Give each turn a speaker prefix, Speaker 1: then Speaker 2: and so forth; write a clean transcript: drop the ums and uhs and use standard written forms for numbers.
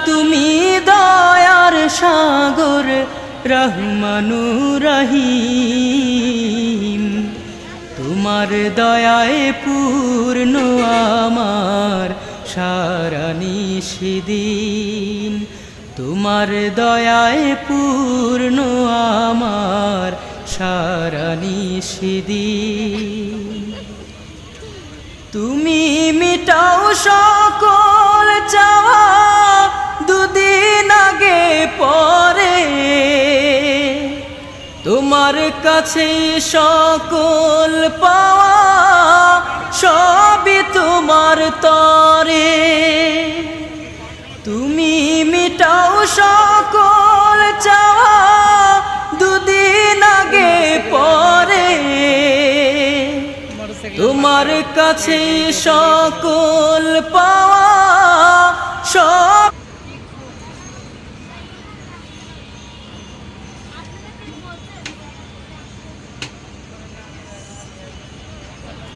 Speaker 1: তুমি দয়ার সাগর রহমানুর রহিম তোমার দয়ায় পূর্ণ আমার সারা নিশিদিন তোমার দয়ায় পূর্ণ আমার সারা নিশিদিন তুমি মিটাও সকল চাওয়া দুদিন আগে পরে তোমার কাছে সকল পাওয়া সবই তোমার তরে তুমি মিটাও সকল চাওয়া দুদিন আগে পরে তোমার কাছে সকল পাওয়া সব